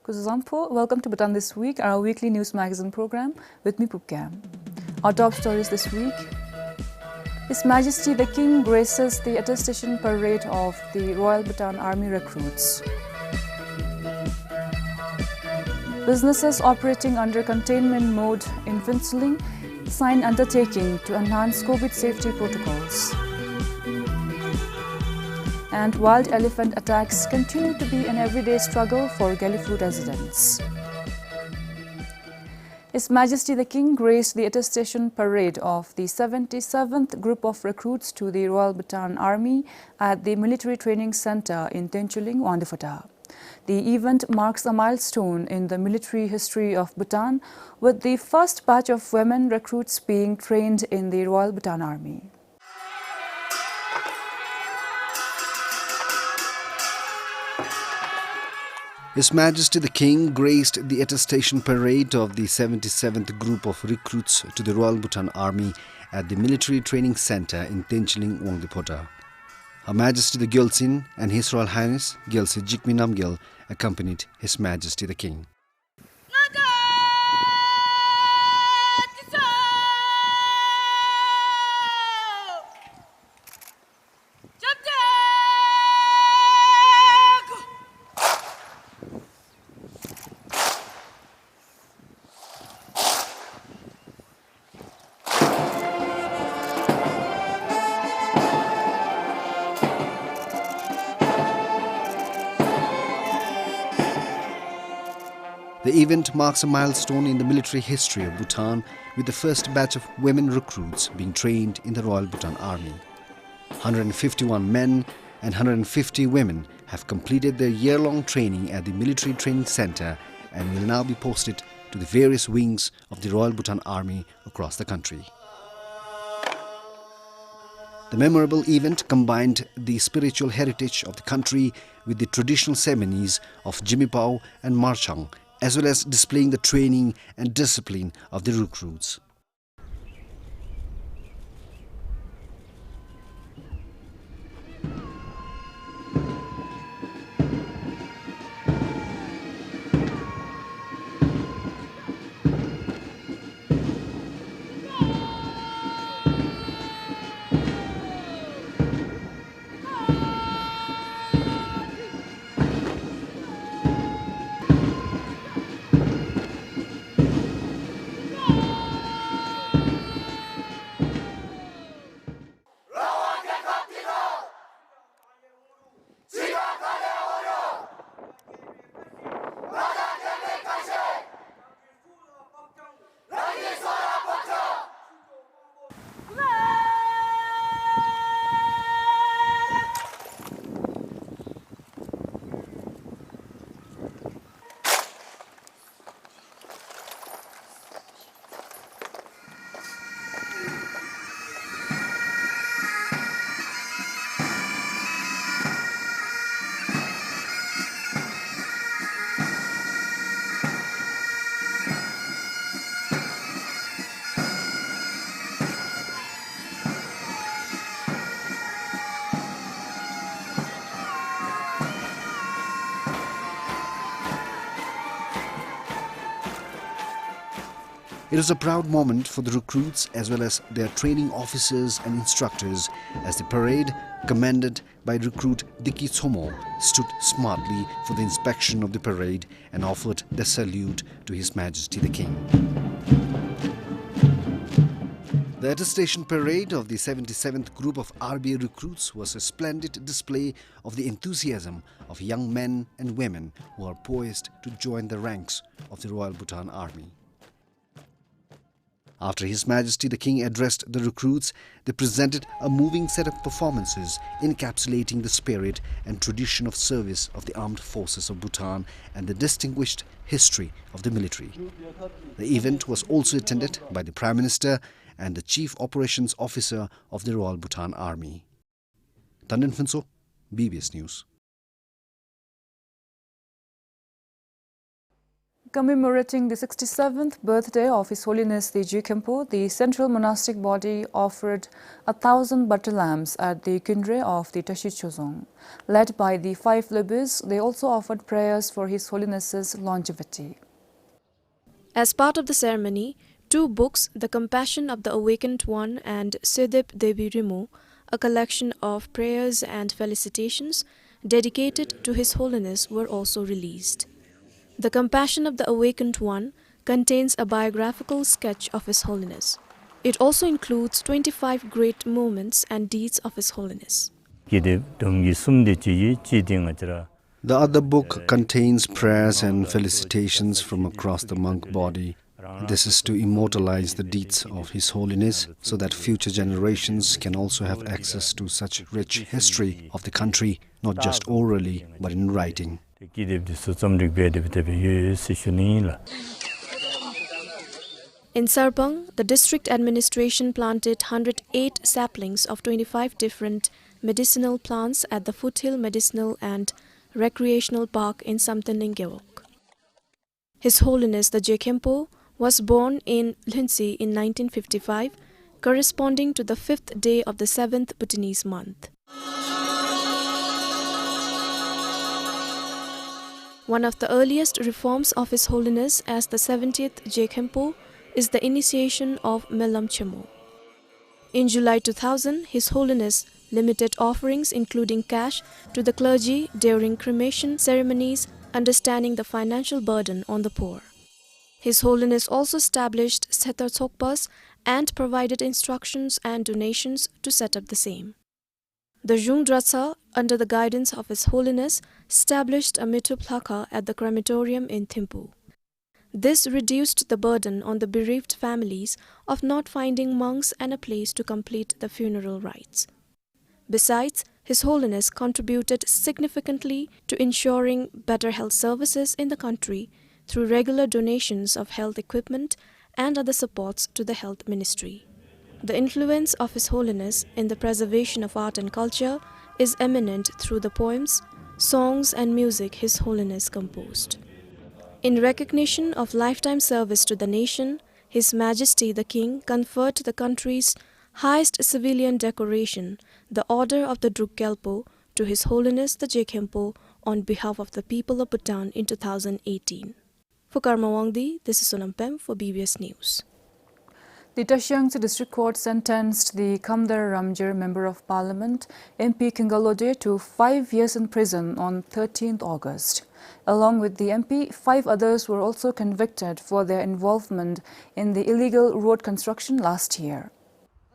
Kuzuzampo, welcome to Bhutan This Week, our weekly news magazine program with me, Pupkam. Our top stories this week. His Majesty the King graces the attestation parade of the Royal Bhutan Army recruits. Businesses operating under containment mode in Phinseling sign undertaking to enhance COVID safety protocols. And wild elephant attacks continue to be an everyday struggle for Galliflu residents. His Majesty the King graced the attestation parade of the 77th group of recruits to the Royal Bhutan Army at the Military Training Centre in Tenchuling, Wandifota. The event marks a milestone in the military history of Bhutan, with the first batch of women recruits being trained in the Royal Bhutan Army. His Majesty the King graced the attestation parade of the 77th group of recruits to the Royal Bhutan Army at the Military Training Centre in Tenchuling, Wangdipota. Her Majesty the Gyaltsen and His Royal Highness Gyaltsen Jigme Namgyal accompanied His Majesty the King. The event marks a milestone in the military history of Bhutan, with the first batch of women recruits being trained in the Royal Bhutan Army. 151 men and 150 women have completed their year-long training at the Military Training Centre and will now be posted to the various wings of the Royal Bhutan Army across the country. The memorable event combined the spiritual heritage of the country with the traditional ceremonies of Jimipao and Marchang, as well as displaying the training and discipline of the recruits. It was a proud moment for the recruits as well as their training officers and instructors as the parade, commanded by recruit Diki Tsomo, stood smartly for the inspection of the parade and offered their salute to His Majesty the King. The attestation parade of the 77th group of RBA recruits was a splendid display of the enthusiasm of young men and women who are poised to join the ranks of the Royal Bhutan Army. After His Majesty the King addressed the recruits, they presented a moving set of performances encapsulating the spirit and tradition of service of the armed forces of Bhutan and the distinguished history of the military. The event was also attended by the Prime Minister and the Chief Operations Officer of the Royal Bhutan Army. Tanden Phinso, BBS News. Commemorating the 67th birthday of His Holiness the Jikempo, the central monastic body offered 1,000 butter lamps at the Kundre of the Tashichozong. Led by the 5 Lebus, they also offered prayers for His Holiness's longevity. As part of the ceremony, 2 books, The Compassion of the Awakened One and Siddhip Devi Rimu, a collection of prayers and felicitations dedicated to His Holiness, were also released. The Compassion of the Awakened One contains a biographical sketch of His Holiness. It also includes 25 great moments and deeds of His Holiness. The other book contains prayers and felicitations from across the monk body. This is to immortalize the deeds of His Holiness so that future generations can also have access to such rich history of the country, not just orally, but in writing. In Sarbang, the district administration planted 108 saplings of 25 different medicinal plants at the Foothill Medicinal and Recreational Park in Samtaningewok. His Holiness the Jikempo was born in Lhunsi in 1955, corresponding to the 5th day of the 7th Bhutanese month. One of the earliest reforms of His Holiness as the 70th Jikempo is the initiation of Melam Chemo. In July 2000, His Holiness limited offerings including cash to the clergy during cremation ceremonies, understanding the financial burden on the poor. His Holiness also established Setar Tsokpas and provided instructions and donations to set up the same. The Jungdratsa, under the guidance of His Holiness, established a Mituplaka at the Crematorium in Thimphu. This reduced the burden on the bereaved families of not finding monks and a place to complete the funeral rites. Besides, His Holiness contributed significantly to ensuring better health services in the country through regular donations of health equipment and other supports to the health ministry. The influence of His Holiness in the preservation of art and culture is eminent through the poems, songs and music His Holiness composed. In recognition of lifetime service to the nation, His Majesty the King conferred the country's highest civilian decoration, the Order of the Druk Gyalpo, to His Holiness the Jikempo on behalf of the people of Bhutan in 2018. For Karma Wangdi, this is Sonam Pem for BBS News. The Tashiangsi District Court sentenced the Kamdar Ramjir Member of Parliament, MP Kingalode, to 5 years in prison on 13th August. Along with the MP, 5 others were also convicted for their involvement in the illegal road construction last year.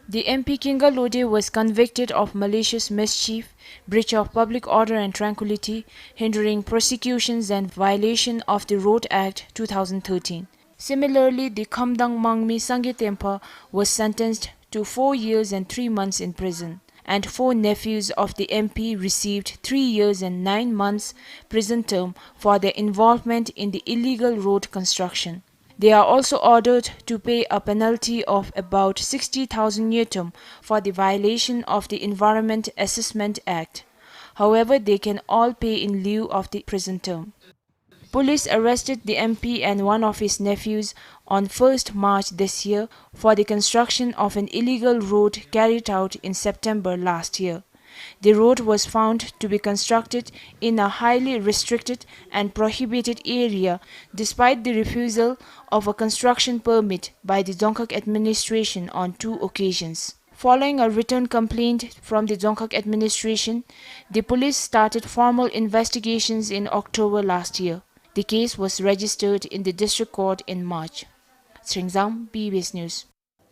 The MP Kingalode was convicted of malicious mischief, breach of public order and tranquility, hindering prosecutions and violation of the Road Act 2013. Similarly, the Khamdang Mangmi Sangye was sentenced to 4 years and 3 months in prison, and 4 nephews of the MP received 3 years and 9 months prison term for their involvement in the illegal road construction. They are also ordered to pay a penalty of about 60,000 Yetum for the violation of the Environment Assessment Act. However, they can all pay in lieu of the prison term. Police arrested the MP and one of his nephews on 1st March this year for the construction of an illegal road carried out in September last year. The road was found to be constructed in a highly restricted and prohibited area despite the refusal of a construction permit by the Dzongkhag administration on 2 occasions. Following a written complaint from the Dzongkhag administration, the police started formal investigations in October last year. The case was registered in the district court in March. Sringzam, BBS News.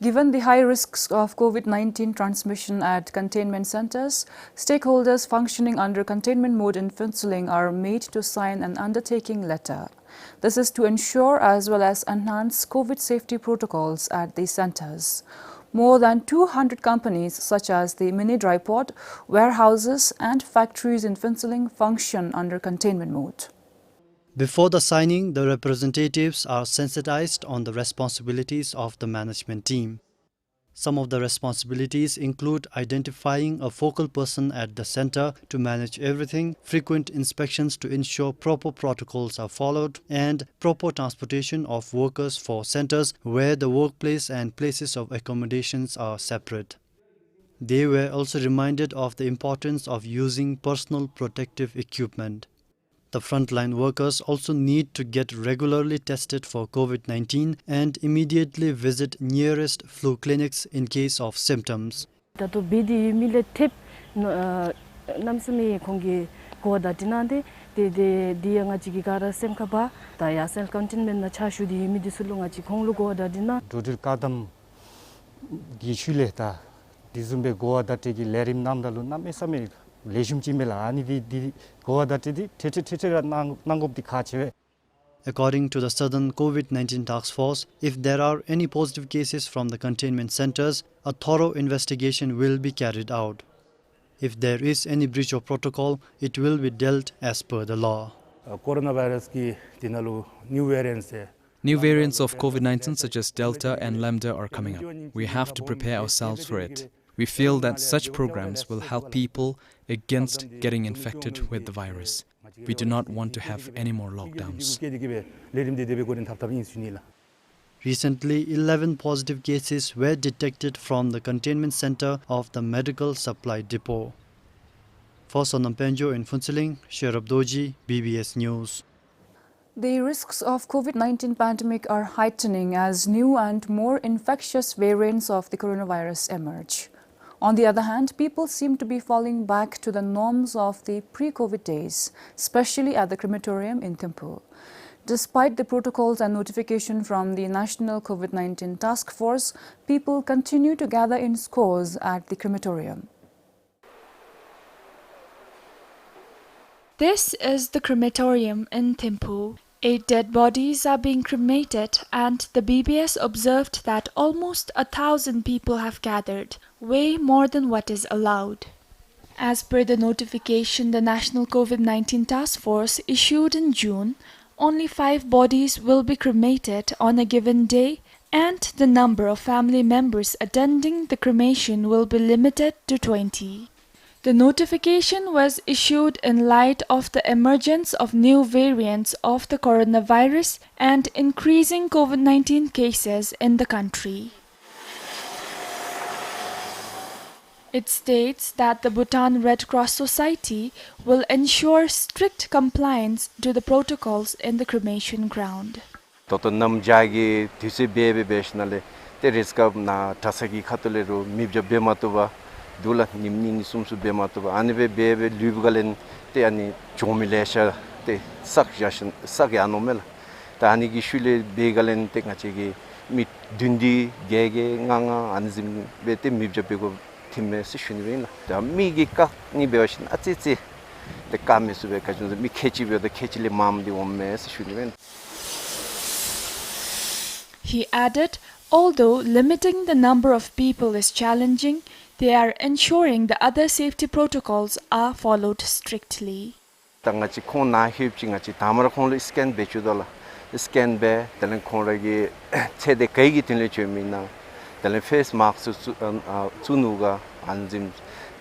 Given the high risks of COVID-19 transmission at containment centers, stakeholders functioning under containment mode in Phintsiling are made to sign an undertaking letter. This is to ensure as well as enhance COVID safety protocols at the centers. More than 200 companies such as the mini dry port, warehouses and factories in Phintsiling function under containment mode. Before the signing, the representatives are sensitized on the responsibilities of the management team. Some of the responsibilities include identifying a focal person at the center to manage everything, frequent inspections to ensure proper protocols are followed, and proper transportation of workers for centers where the workplace and places of accommodations are separate. They were also reminded of the importance of using personal protective equipment. The frontline workers also need to get regularly tested for COVID-19 and immediately visit nearest flu clinics in case of symptoms. According to the Southern COVID-19 Task Force, if there are any positive cases from the containment centers, a thorough investigation will be carried out. If there is any breach of protocol, it will be dealt as per the law. New variants of COVID-19 such as Delta and Lambda are coming up. We have to prepare ourselves for it. We feel that such programs will help people against getting infected with the virus. We do not want to have any more lockdowns. Recently, 11 positive cases were detected from the containment center of the medical supply depot. For Sonam Penjo in Phuntsiling, Sherab Doji, BBS News. The risks of COVID-19 pandemic are heightening as new and more infectious variants of the coronavirus emerge. On the other hand, people seem to be falling back to the norms of the pre-COVID days, especially at the crematorium in Thimphu. Despite the protocols and notification from the National COVID-19 Task Force, people continue to gather in scores at the crematorium. This is the crematorium in Thimphu. 8 dead bodies are being cremated, and the BBS observed that almost 1,000 people have gathered, way more than what is allowed. As per the notification the National COVID-19 Task Force issued in June, only 5 bodies will be cremated on a given day, and the number of family members attending the cremation will be limited to 20. The notification was issued in light of the emergence of new variants of the coronavirus and increasing COVID-19 cases in the country. It states that the Bhutan Red Cross Society will ensure strict compliance to the protocols in the cremation ground. Dula nimning sumsu bematuba anibe bebe lubgalen te ani chomilesha te sakjashan sakyanomel ta ani gi shule begalen te ngachegi mit dundi gege nganga anzim bete mibjapego timme sishunibena ta migi ka ni bewashin atsichi te kamesube kajun mi kechibe de kechile mamdi omme sishunibena. He added, although limiting the number of people is challenging, they are ensuring the other safety protocols are followed strictly. Tangachi kona hipchingachi tamara khonlo scan bechudola scan be talen khonragi chede kaigi tinle chemina talen face mask chunuga anjim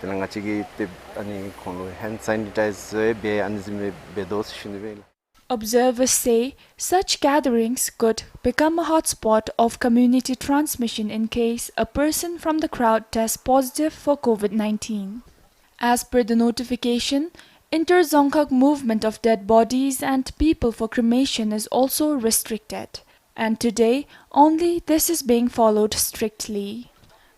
talangachi gi te ani khonlo hand sanitizer be anjim be dos shinivel. Observers say such gatherings could become a hotspot of community transmission in case a person from the crowd tests positive for COVID-19. As per the notification, inter-Dzongkhag movement of dead bodies and people for cremation is also restricted, and today only this is being followed strictly.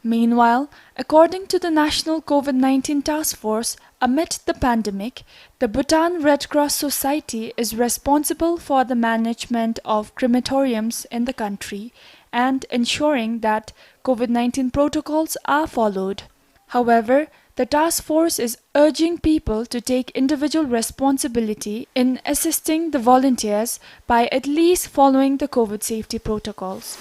Meanwhile, according to the National COVID-19 Task Force, amid the pandemic, the Bhutan Red Cross Society is responsible for the management of crematoriums in the country and ensuring that COVID-19 protocols are followed. However, the task force is urging people to take individual responsibility in assisting the volunteers by at least following the COVID safety protocols.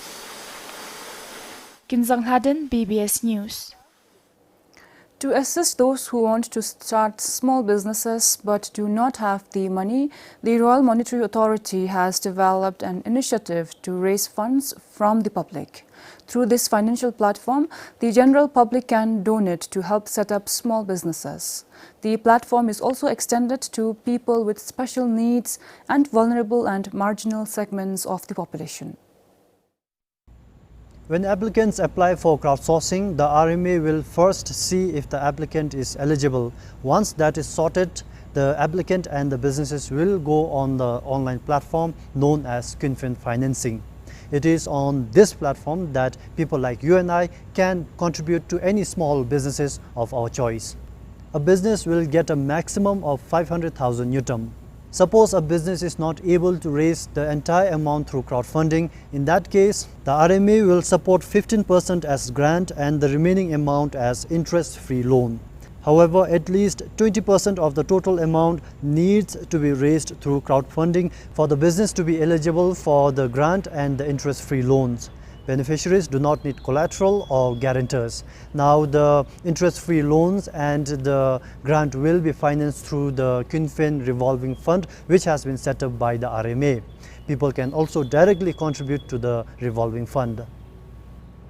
Kinzanghaden, BBS News. To assist those who want to start small businesses but do not have the money, the Royal Monetary Authority has developed an initiative to raise funds from the public. Through this financial platform, the general public can donate to help set up small businesses. The platform is also extended to people with special needs and vulnerable and marginal segments of the population. When applicants apply for crowdsourcing, the RMA will first see if the applicant is eligible. Once that is sorted, the applicant and the businesses will go on the online platform known as Kinfin Financing. It is on this platform that people like you and I can contribute to any small businesses of our choice. A business will get a maximum of 500,000 Newton. Suppose a business is not able to raise the entire amount through crowdfunding. In that case, the RMA will support 15% as grant and the remaining amount as interest-free loan. However, at least 20% of the total amount needs to be raised through crowdfunding for the business to be eligible for the grant and the interest-free loans. Beneficiaries do not need collateral or guarantors. Now the interest-free loans and the grant will be financed through the Kinfin revolving fund, which has been set up by the RMA. People can also directly contribute to the revolving fund.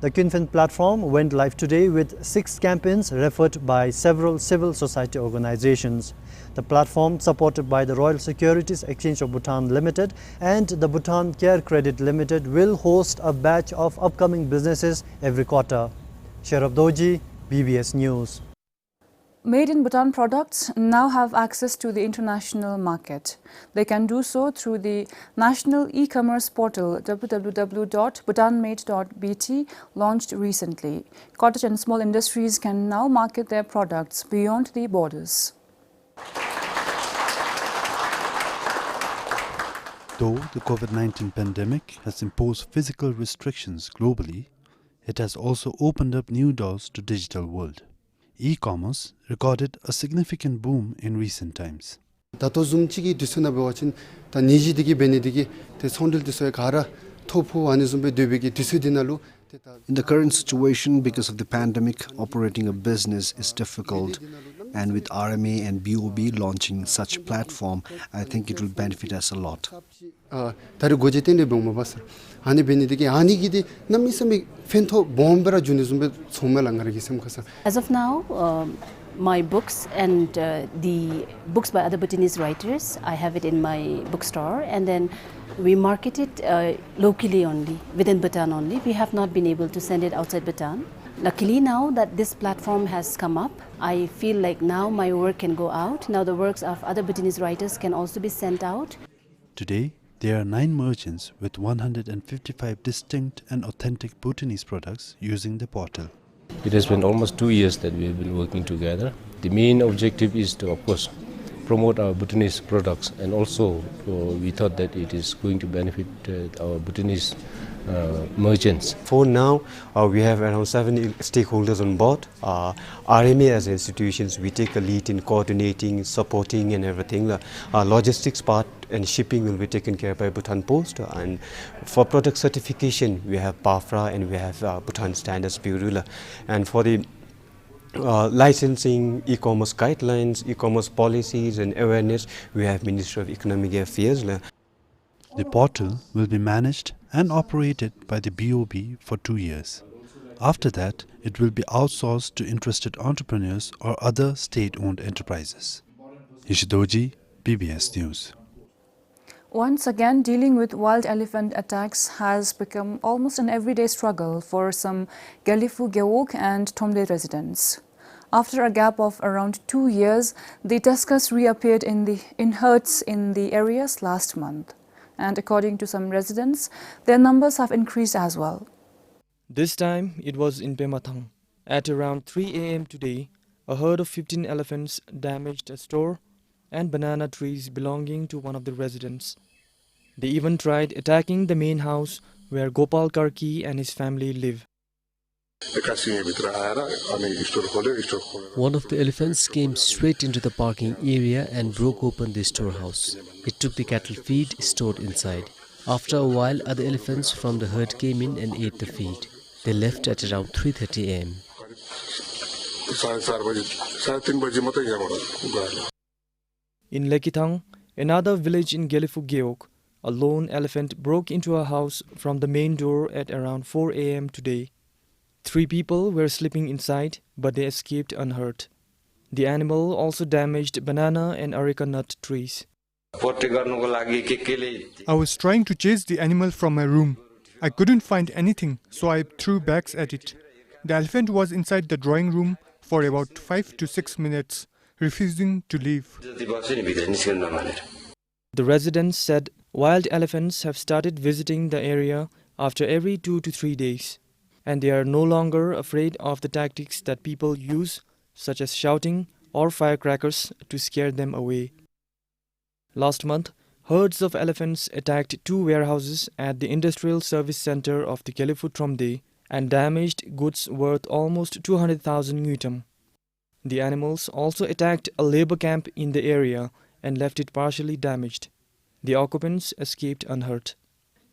The Kinfin platform went live today with 6 campaigns referred by several civil society organizations. The platform, supported by the Royal Securities Exchange of Bhutan Limited and the Bhutan Care Credit Limited, will host a batch of upcoming businesses every quarter. Sharaf Doji, BBS News. Made in Bhutan products now have access to the international market. They can do so through the national e-commerce portal www.bhutanmade.bt, launched recently. Cottage and small industries can now market their products beyond the borders. Though the COVID-19 pandemic has imposed physical restrictions globally, it has also opened up new doors to digital world. E-commerce recorded a significant boom in recent times. In the current situation, because of the pandemic, operating a business is difficult. And with RMA and BOB launching such platform, I think it will benefit us a lot. As of now, my books and the books by other Bhutanese writers, I have it in my bookstore, and then we market it locally only, within Bhutan only. We have not been able to send it outside Bhutan. Luckily, now that this platform has come up, I feel like now my work can go out. Now the works of other Bhutanese writers can also be sent out. Today, there are 9 merchants with 155 distinct and authentic Bhutanese products using the portal. It has been almost 2 years that we have been working together. The main objective is to, of course, promote our Bhutanese products, and also we thought that it is going to benefit our Bhutanese merchants. For now, we have around 70 stakeholders on board. RMA as institutions, we take a lead in coordinating, supporting and everything. Logistics part and shipping will be taken care by Bhutan Post. And for product certification, we have BAFRA and we have Bhutan Standards Bureau. And for the licensing, e-commerce guidelines, e-commerce policies and awareness, we have Ministry of Economic Affairs. The portal will be managed and operated by the BOB for 2 years. After that, it will be outsourced to interested entrepreneurs or other state-owned enterprises. Ishidoji, BBS News. Once again, dealing with wild elephant attacks has become almost an everyday struggle for some Gelifu Gewok and Tomde residents. After a gap of around 2 years, the tuskers reappeared in herds in the areas last month. And according to some residents, their numbers have increased as well. This time, it was in Pemathang. At around 3 a.m. today, a herd of 15 elephants damaged a store and banana trees belonging to one of the residents. They even tried attacking the main house where Gopal Karki and his family live. One of the elephants came straight into the parking area and broke open the storehouse. It took the cattle feed stored inside. After a while, other elephants from the herd came in and ate the feed. They left at around 3:30 am. In Lekithang, another village in Gelifu Geok, a lone elephant broke into a house from the main door at around 4 a.m. today. 3 people were sleeping inside, but they escaped unhurt. The animal also damaged banana and areca nut trees. I was trying to chase the animal from my room. I couldn't find anything, so I threw bags at it. The elephant was inside the drawing room for about 5 to 6 minutes, refusing to leave. The residents said wild elephants have started visiting the area after every 2 to 3 days, and they are no longer afraid of the tactics that people use, such as shouting or firecrackers, to scare them away. Last month, herds of elephants attacked 2 warehouses at the Industrial Service Center of the Gelifu Tromde and damaged goods worth almost 200,000 ngutam. The animals also attacked a labor camp in the area and left it partially damaged. The occupants escaped unhurt.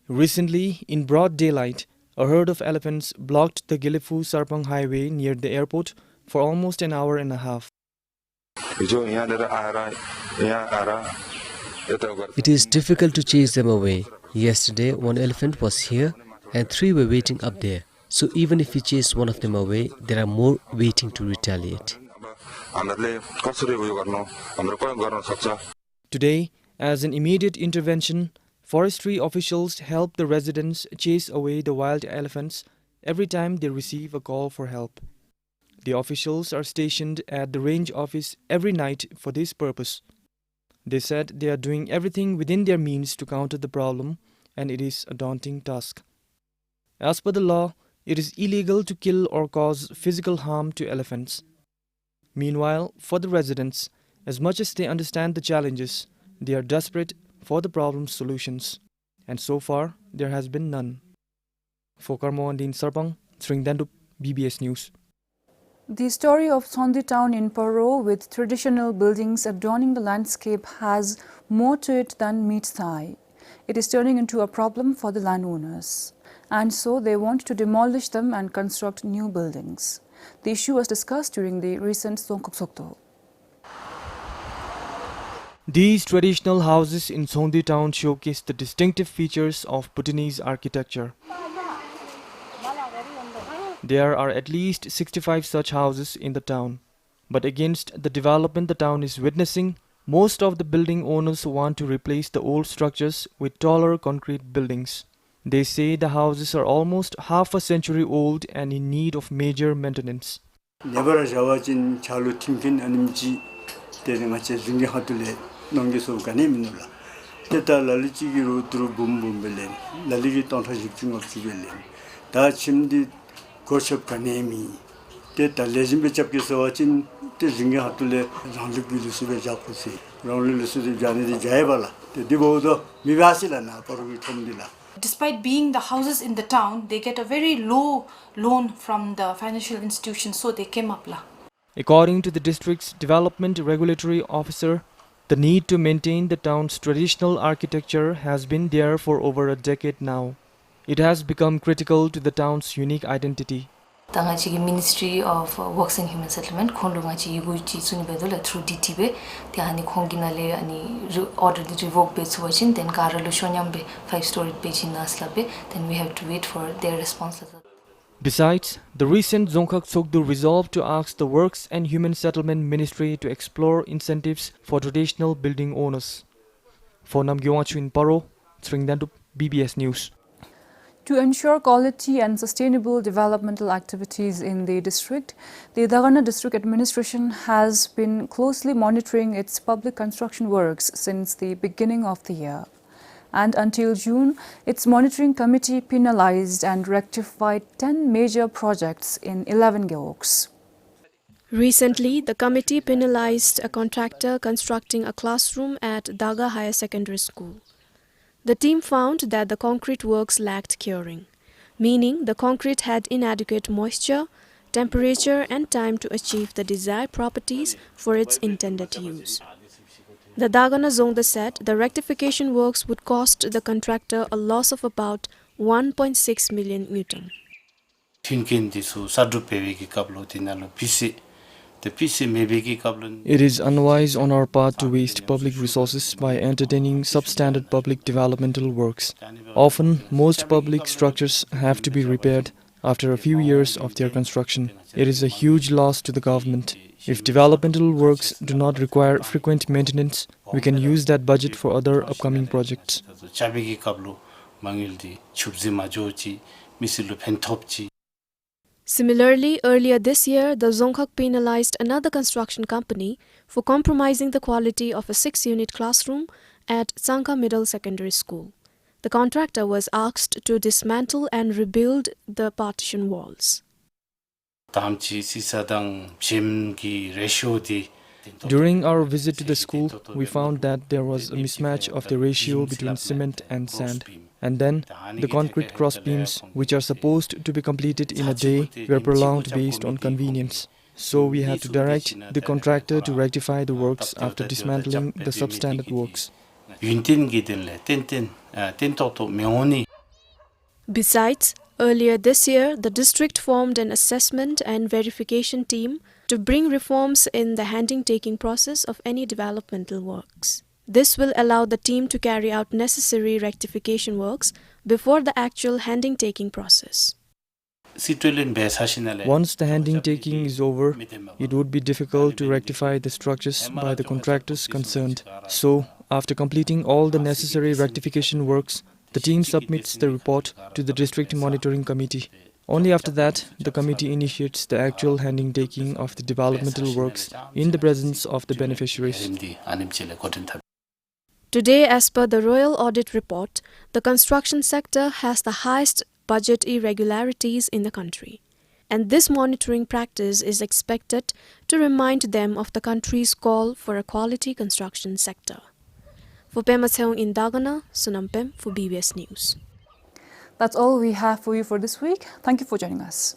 Recently, in broad daylight, a herd of elephants blocked the Gelifu Sarpang highway near the airport for almost an hour and a half. It is difficult to chase them away. Yesterday, 1 elephant was here and 3 were waiting up there. So even if we chase one of them away, there are more waiting to retaliate. Today, as an immediate intervention, forestry officials help the residents chase away the wild elephants every time they receive a call for help. The officials are stationed at the range office every night for this purpose. They said they are doing everything within their means to counter the problem, and it is a daunting task. As per the law, it is illegal to kill or cause physical harm to elephants. Meanwhile, for the residents, as much as they understand the challenges, they are desperate for the problem's solutions. And so far, there has been none. For Karmoandin Sarpang, Sringdandup, BBS News. The story of Sondi town in Paro, with traditional buildings adorning the landscape, has more to it than meets the eye. It is turning into a problem for the landowners, and so they want to demolish them and construct new buildings. The issue was discussed during the recent Songkok Sokto. These traditional houses in Sondi town showcase the distinctive features of Bhutanese architecture. There are at least 65 such houses in the town. But against the development the town is witnessing, most of the building owners want to replace the old structures with taller concrete buildings. They say the houses are almost half a century old and in need of major maintenance. Goshop Kanemi, Teta Legend Chapkisawachin, Tizing Hatule, Randuki Lusuve Japusi, Ronald Lusu Jani Javala, the Divodo, Vivasilana, Porumila. Despite being the houses in the town, they get a very low loan from the financial institution, so they came up. According to the district's development regulatory officer, the need to maintain the town's traditional architecture has been there for over a decade now. It has become critical to the town's unique identity. The Ministry of Works and Human Settlement khondongachi yuguchi sunibedola through DTB the hani khonginale ani order the revoke be suwachin then karalo shonyambe 5-story page in naslabe, then we have to wait for their responses. Besides, the recent Dzongkhag Sokdo resolved to ask the Works and Human Settlement Ministry to explore incentives for traditional building owners. For Namgyoachu in Paro, Sringdandup, BBS News. To ensure quality and sustainable developmental activities in the district, the Dagana District Administration has been closely monitoring its public construction works since the beginning of the year. And until June, its monitoring committee penalized and rectified 10 major projects in 11 geoks. Recently, the committee penalized a contractor constructing a classroom at Daga Higher Secondary School. The team found that the concrete works lacked curing, meaning the concrete had inadequate moisture, temperature and time to achieve the desired properties for its intended use. The Dagana Zongda said the rectification works would cost the contractor a loss of about 1.6 million Newton. It is unwise on our part to waste public resources by entertaining substandard public developmental works. Often, most public structures have to be repaired after a few years of their construction. It is a huge loss to the government. If developmental works do not require frequent maintenance, we can use that budget for other upcoming projects. Similarly, earlier this year, the Dzongkhag penalized another construction company for compromising the quality of a 6-unit classroom at Tsangka Middle Secondary School. The contractor was asked to dismantle and rebuild the partition walls. During our visit to the school, we found that there was a mismatch of the ratio between cement and sand. And then, the concrete crossbeams, which are supposed to be completed in a day, were prolonged based on convenience. So we had to direct the contractor to rectify the works after dismantling the substandard works. Besides, earlier this year, the district formed an assessment and verification team to bring reforms in the handing-taking process of any developmental works. This will allow the team to carry out necessary rectification works before the actual handing-taking process. Once the handing-taking is over, it would be difficult to rectify the structures by the contractors concerned. So, after completing all the necessary rectification works, the team submits the report to the District Monitoring Committee. Only after that, the committee initiates the actual handing-taking of the developmental works in the presence of the beneficiaries. Today, as per the Royal Audit Report, the construction sector has the highest budget irregularities in the country. And this monitoring practice is expected to remind them of the country's call for a quality construction sector. For Pema Cheong in Dagana, Sunampem for BBS News. That's all we have for you for this week. Thank you for joining us.